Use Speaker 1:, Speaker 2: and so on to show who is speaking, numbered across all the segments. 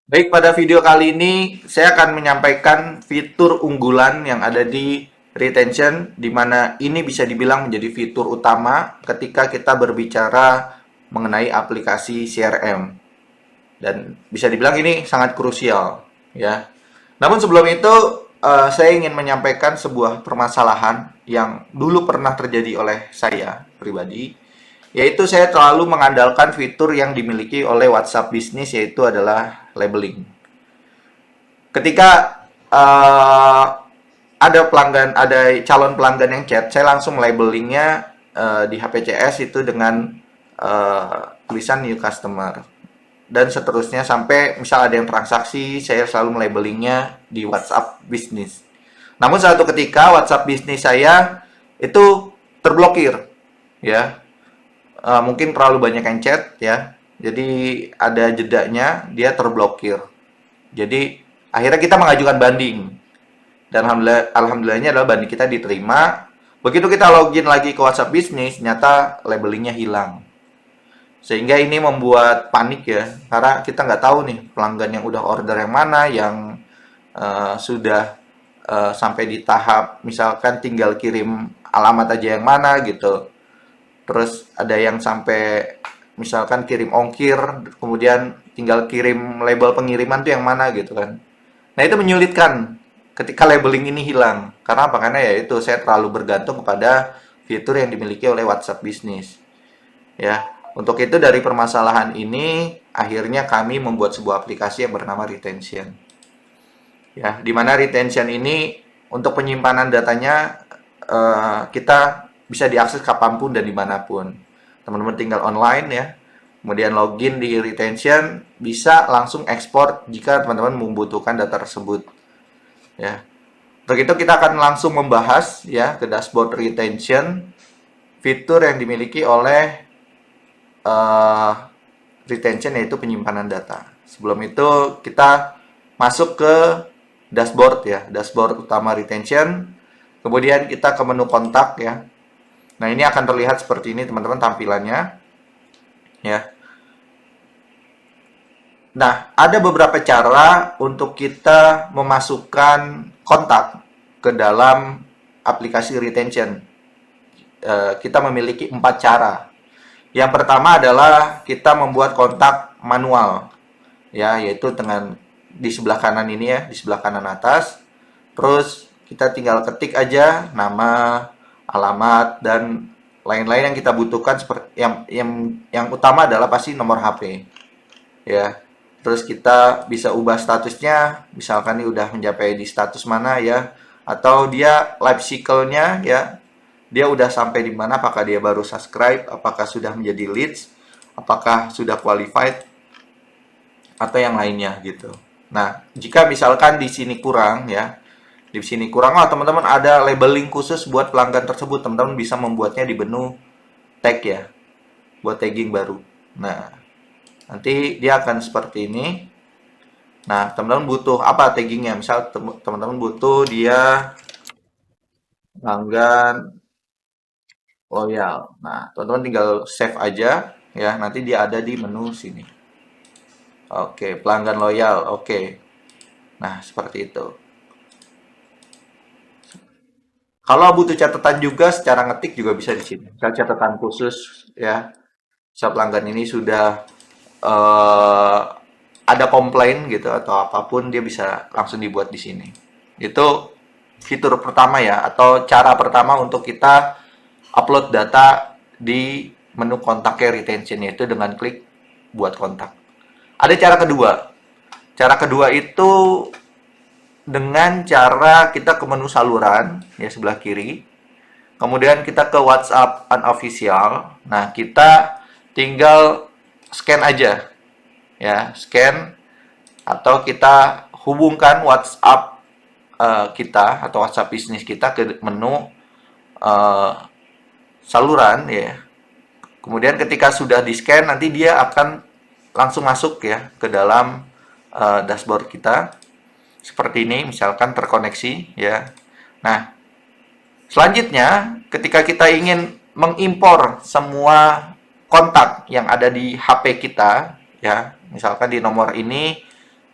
Speaker 1: Baik, pada video kali ini saya akan menyampaikan fitur unggulan yang ada di retention, di mana ini bisa dibilang menjadi fitur utama ketika kita berbicara mengenai aplikasi CRM. Dan bisa dibilang ini sangat krusial, ya. Namun sebelum itu, saya ingin menyampaikan sebuah permasalahan yang dulu pernah terjadi oleh saya pribadi, yaitu saya terlalu mengandalkan fitur yang dimiliki oleh WhatsApp Business, yaitu adalah labeling. Ketika uh, ada calon pelanggan yang chat, saya langsung labelingnya di HPCS itu dengan tulisan new customer dan seterusnya sampai misal ada yang transaksi, saya selalu melabelingnya di WhatsApp bisnis. Namun suatu ketika WhatsApp bisnis saya itu terblokir, ya. Mungkin terlalu banyak yang chat, ya. Jadi ada jedanya, dia terblokir. Jadi akhirnya kita mengajukan banding. Dan alhamdulillahnya adalah banding kita diterima. Begitu kita login lagi ke WhatsApp bisnis, ternyata labelingnya hilang. Sehingga ini membuat panik, ya, karena kita nggak tahu nih pelanggan yang udah order yang mana, yang sudah sampai di tahap misalkan tinggal kirim alamat aja yang mana gitu. Terus ada yang sampai misalkan kirim ongkir, kemudian tinggal kirim label pengiriman tuh yang mana gitu kan. Nah, itu menyulitkan ketika labeling ini hilang. Karena apa? Karena ya itu saya terlalu bergantung kepada fitur yang dimiliki oleh WhatsApp Business. Ya, untuk itu dari permasalahan ini akhirnya kami membuat sebuah aplikasi yang bernama Retention. Ya, di mana Retention ini untuk penyimpanan datanya kita bisa diakses kapanpun dan dimanapun. Teman-teman tinggal online, ya, kemudian login di Retention, bisa langsung ekspor jika teman-teman membutuhkan data tersebut. Ya, untuk itu kita akan langsung membahas, ya, ke dashboard Retention, fitur yang dimiliki oleh uh, retention, yaitu penyimpanan data. Sebelum itu kita masuk ke dashboard, ya, dashboard utama retention. Kemudian kita ke menu kontak, ya. Nah, ini akan terlihat seperti ini teman-teman tampilannya, ya. Nah, ada beberapa cara untuk kita memasukkan kontak ke dalam aplikasi retention. Kita memiliki 4 cara. Yang pertama adalah kita membuat kontak manual, ya, yaitu dengan di sebelah kanan ini, ya, di sebelah kanan atas. Terus kita tinggal ketik aja nama, alamat, dan lain-lain yang kita butuhkan, seperti yang utama adalah pasti nomor HP, ya. Terus kita bisa ubah statusnya, misalkan ini udah mencapai di status mana, ya, atau dia life cycle-nya, ya, dia udah sampai di mana, apakah dia baru subscribe, apakah sudah menjadi leads, apakah sudah qualified, atau yang lainnya gitu. Nah, jika misalkan di sini kurang, ya, di sini kurang, oh teman-teman ada labeling khusus buat pelanggan tersebut, teman-teman bisa membuatnya di menu tag, ya, buat tagging baru. Nah, nanti dia akan seperti ini. Nah, teman-teman butuh apa taggingnya? Misal teman-teman butuh dia pelanggan loyal. Nah, teman-teman tinggal save aja, ya. Nanti dia ada di menu sini. Oke, pelanggan loyal. Oke. Nah, seperti itu. Kalau butuh catatan juga secara ngetik juga bisa di sini. Misal catatan khusus, ya. Misal pelanggan ini sudah eh, ada komplain gitu atau apapun, dia bisa langsung dibuat di sini. Itu fitur pertama, ya, atau cara pertama untuk kita upload data di menu kontaknya retention, yaitu dengan klik buat kontak. Ada cara kedua. Cara kedua itu dengan cara kita ke menu saluran, ya, sebelah kiri. Kemudian kita ke WhatsApp unofficial. Nah, kita tinggal scan aja, ya, scan, atau kita hubungkan WhatsApp kita atau WhatsApp bisnis kita ke menu uh, saluran, ya. Kemudian ketika sudah di-scan, nanti dia akan langsung masuk, ya, ke dalam dashboard kita. Seperti ini, misalkan terkoneksi, ya. Nah, selanjutnya ketika kita ingin mengimpor semua kontak yang ada di HP kita, ya, misalkan di nomor ini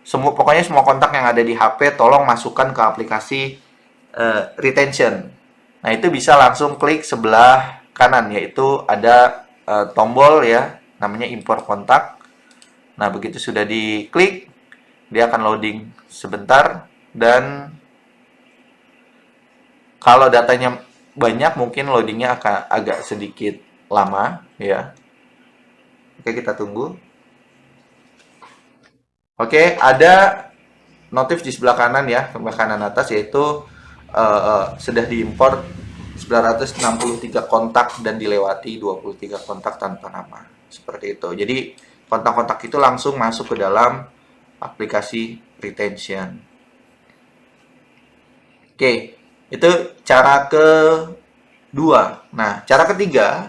Speaker 1: pokoknya semua kontak yang ada di HP tolong masukkan ke aplikasi retention. Nah, itu bisa langsung klik sebelah kanan, yaitu ada tombol ya, namanya import kontak. Nah, begitu sudah diklik, dia akan loading sebentar, dan kalau datanya banyak mungkin loadingnya akan agak sedikit lama ya. Oke, kita tunggu. Oke, ada notif di sebelah kanan ya, sebelah kanan atas, yaitu sudah diimpor 963 kontak dan dilewati 23 kontak tanpa nama. Seperti itu. Jadi kontak-kontak itu langsung masuk ke dalam aplikasi retention. Oke, itu cara kedua. Nah, cara ketiga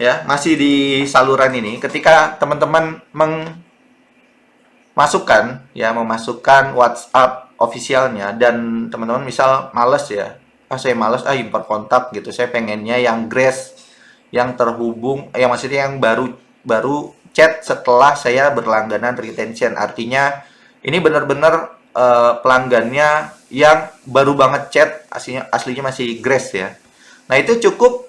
Speaker 1: ya, masih di saluran ini, ketika teman-teman memasukkan WhatsApp officialnya, dan teman-teman misal males ya, saya males import kontak gitu, saya pengennya yang Grace, yang terhubung, yang maksudnya yang baru chat setelah saya berlangganan retention. Artinya ini benar-benar pelanggannya yang baru banget chat, aslinya masih Grace ya. Nah, itu cukup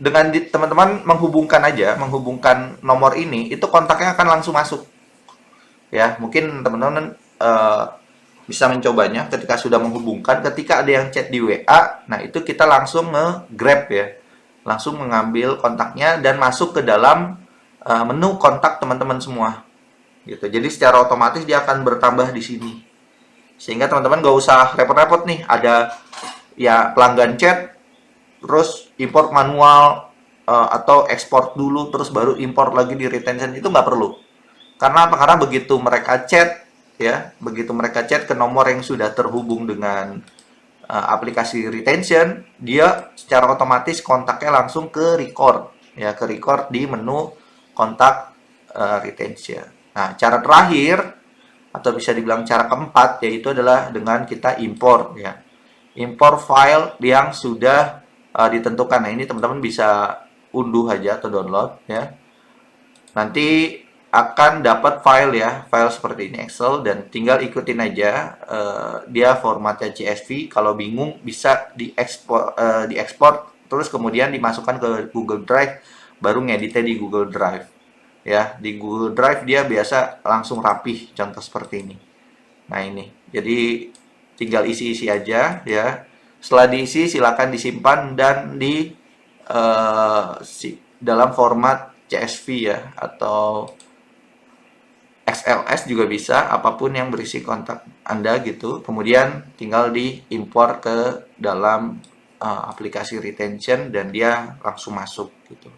Speaker 1: dengan teman-teman menghubungkan nomor ini, itu kontaknya akan langsung masuk ya. Mungkin teman-teman bisa mencobanya ketika sudah menghubungkan, ketika ada yang chat di WA, nah itu kita langsung nge-grab ya, langsung mengambil kontaknya dan masuk ke dalam menu kontak teman-teman semua gitu. Jadi secara otomatis dia akan bertambah di sini, sehingga teman-teman gak usah repot-repot nih, ada ya pelanggan chat terus import manual atau ekspor dulu terus baru import lagi di retention, itu nggak perlu. Karena apa? Karena begitu mereka chat ke nomor yang sudah terhubung dengan aplikasi retention, dia secara otomatis kontaknya langsung ke record di menu kontak retention. Nah, cara terakhir atau bisa dibilang cara keempat, yaitu adalah dengan kita import ya. Import file yang sudah ditentukan. Nah, ini teman-teman bisa unduh aja atau download ya. Nanti akan dapat file seperti ini, Excel, dan tinggal ikutin aja. Dia formatnya CSV. Kalau bingung bisa diekspor terus kemudian dimasukkan ke Google Drive, baru ngeditnya di Google Drive ya. Di Google Drive dia biasa langsung rapih, contoh seperti ini. Nah, ini jadi tinggal isi-isi aja ya. Setelah diisi silakan disimpan dan di dalam format CSV ya, atau XLS juga bisa, apapun yang berisi kontak Anda gitu. Kemudian tinggal diimpor ke dalam aplikasi retention dan dia langsung masuk gitu.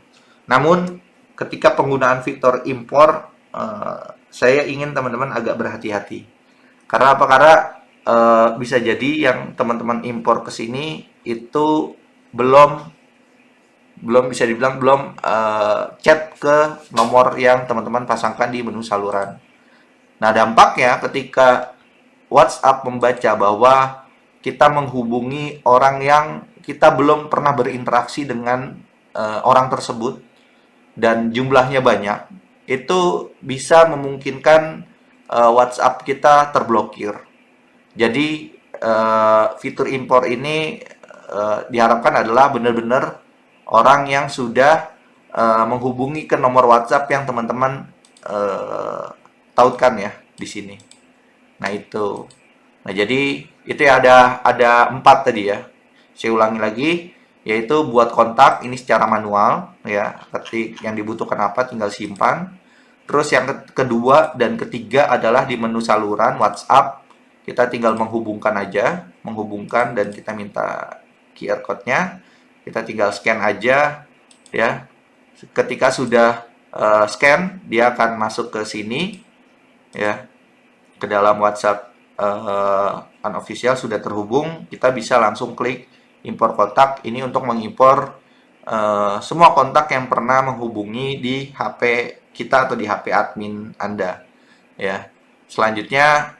Speaker 1: Namun ketika penggunaan fitur impor, saya ingin teman-teman agak berhati-hati. Karena apa? Karena bisa jadi yang teman-teman impor ke sini itu belum bisa dibilang belum chat ke nomor yang teman-teman pasangkan di menu saluran. Nah, dampaknya ketika WhatsApp membaca bahwa kita menghubungi orang yang kita belum pernah berinteraksi dengan orang tersebut dan jumlahnya banyak, itu bisa memungkinkan WhatsApp kita terblokir. Jadi fitur impor ini diharapkan adalah benar-benar orang yang sudah menghubungi ke nomor WhatsApp yang teman-teman tautkan ya di sini. Nah, itu. Nah, jadi itu ya, ada 4 tadi ya. Saya ulangi lagi, yaitu buat kontak ini secara manual ya. Ketik yang dibutuhkan apa tinggal simpan. Terus yang kedua dan ketiga adalah di menu saluran WhatsApp. Kita tinggal menghubungkan dan kita minta QR code-nya. Kita tinggal scan aja ya. Ketika sudah scan, dia akan masuk ke sini ya, ke dalam WhatsApp unofficial sudah terhubung. Kita bisa langsung klik impor kontak. Ini untuk mengimpor semua kontak yang pernah menghubungi di HP kita atau di HP admin Anda ya. Selanjutnya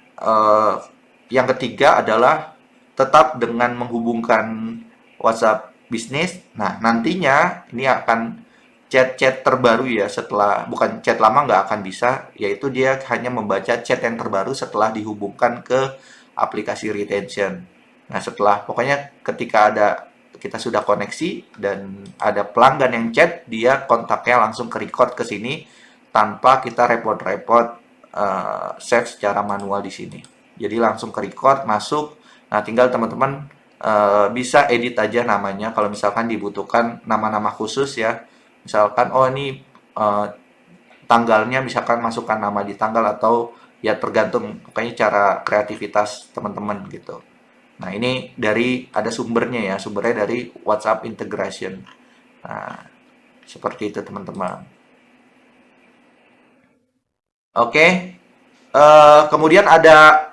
Speaker 1: yang ketiga adalah tetap dengan menghubungkan WhatsApp bisnis. Nah, nantinya ini akan chat-chat terbaru ya, setelah bukan chat lama nggak akan bisa, yaitu dia hanya membaca chat yang terbaru setelah dihubungkan ke aplikasi retention. Nah, setelah pokoknya ketika kita sudah koneksi dan ada pelanggan yang chat, dia kontaknya langsung ke record ke sini tanpa kita repot-repot save secara manual di sini. Jadi langsung ke record, masuk. Nah, tinggal teman-teman bisa edit aja namanya kalau misalkan dibutuhkan nama-nama khusus ya. Misalkan oh ini eh, tanggalnya misalkan masukkan nama di tanggal atau ya tergantung pokoknya cara kreativitas teman-teman gitu. Nah, ini dari ada sumbernya ya, sumbernya dari WhatsApp integration. Nah, seperti itu teman-teman. Oke, kemudian ada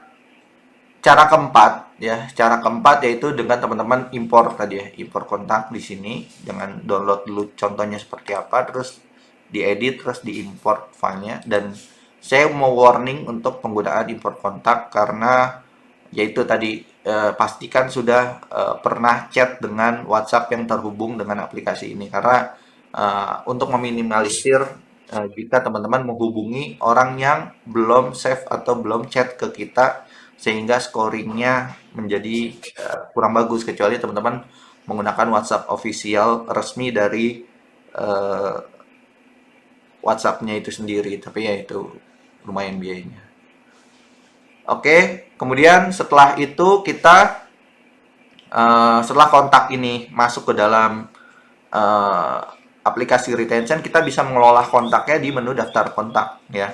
Speaker 1: cara keempat ya, cara keempat yaitu dengan teman-teman impor tadi ya, impor kontak di sini dengan download dulu contohnya seperti apa, terus diedit, terus diimport filenya. Dan saya mau warning untuk penggunaan import kontak karena yaitu tadi pastikan sudah pernah chat dengan WhatsApp yang terhubung dengan aplikasi ini karena untuk meminimalisir jika teman-teman menghubungi orang yang belum save atau belum chat ke kita sehingga scoringnya menjadi kurang bagus kecuali teman-teman menggunakan WhatsApp official resmi dari eh, WhatsApp-nya itu sendiri, tapi ya itu lumayan biayanya. Oke, kemudian setelah itu kita setelah kontak ini masuk ke dalam eh, aplikasi retention, kita bisa mengelola kontaknya di menu daftar kontak ya.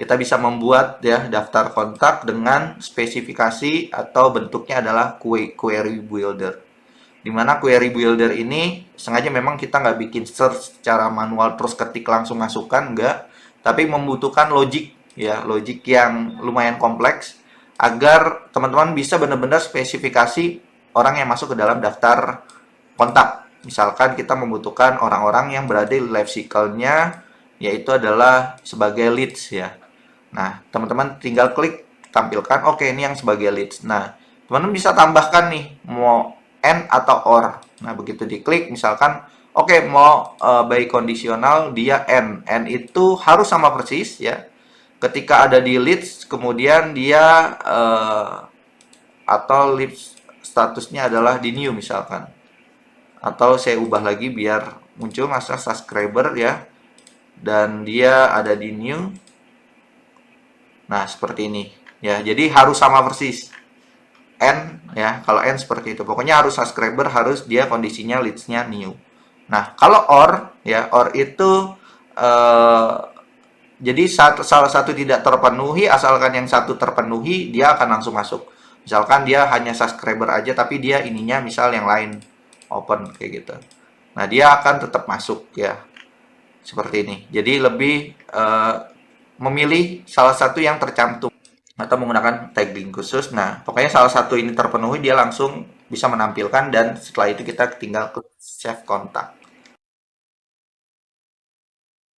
Speaker 1: Kita bisa membuat ya daftar kontak dengan spesifikasi atau bentuknya adalah query builder. Dimana query builder ini sengaja memang kita nggak bikin search secara manual terus ketik langsung masukkan, enggak, tapi membutuhkan logic ya, logic yang lumayan kompleks agar teman-teman bisa benar-benar spesifikasi orang yang masuk ke dalam daftar kontak. Misalkan kita membutuhkan orang-orang yang berada di life cycle-nya yaitu adalah sebagai leads ya. Nah, teman-teman tinggal klik tampilkan oke ini yang sebagai leads. Nah, teman-teman bisa tambahkan nih mau and atau or. Nah, begitu diklik misalkan oke mau by kondisional dia and. And itu harus sama persis ya. Ketika ada di leads kemudian dia atau leads statusnya adalah di new misalkan. Atau saya ubah lagi biar muncul masalah subscriber ya. Dan dia ada di new. Nah, seperti ini. Ya, jadi harus sama persis. N ya, kalau N seperti itu. Pokoknya harus subscriber, harus dia kondisinya leads-nya new. Nah, kalau or ya, or itu jadi salah satu tidak terpenuhi, asalkan yang satu terpenuhi, dia akan langsung masuk. Misalkan dia hanya subscriber aja, tapi dia ininya misal yang lain open kayak gitu. Nah, dia akan tetap masuk ya, seperti ini. Jadi lebih memilih salah satu yang tercantum atau menggunakan tagging khusus. Nah, pokoknya salah satu ini terpenuhi, dia langsung bisa menampilkan dan setelah itu kita tinggal ke save kontak.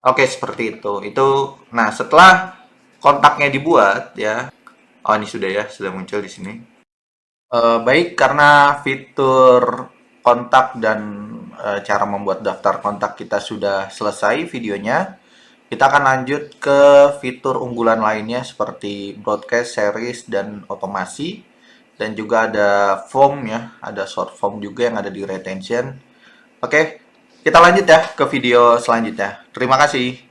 Speaker 1: Oke, seperti itu. Nah, setelah kontaknya dibuat ya. Oh, ini sudah ya, sudah muncul di sini. Baik, karena fitur kontak dan cara membuat daftar kontak kita sudah selesai videonya, kita akan lanjut ke fitur unggulan lainnya seperti broadcast, series, dan otomasi. Dan juga ada form ya, ada short form juga yang ada di retention. Oke, kita lanjut ya ke video selanjutnya. Terima kasih.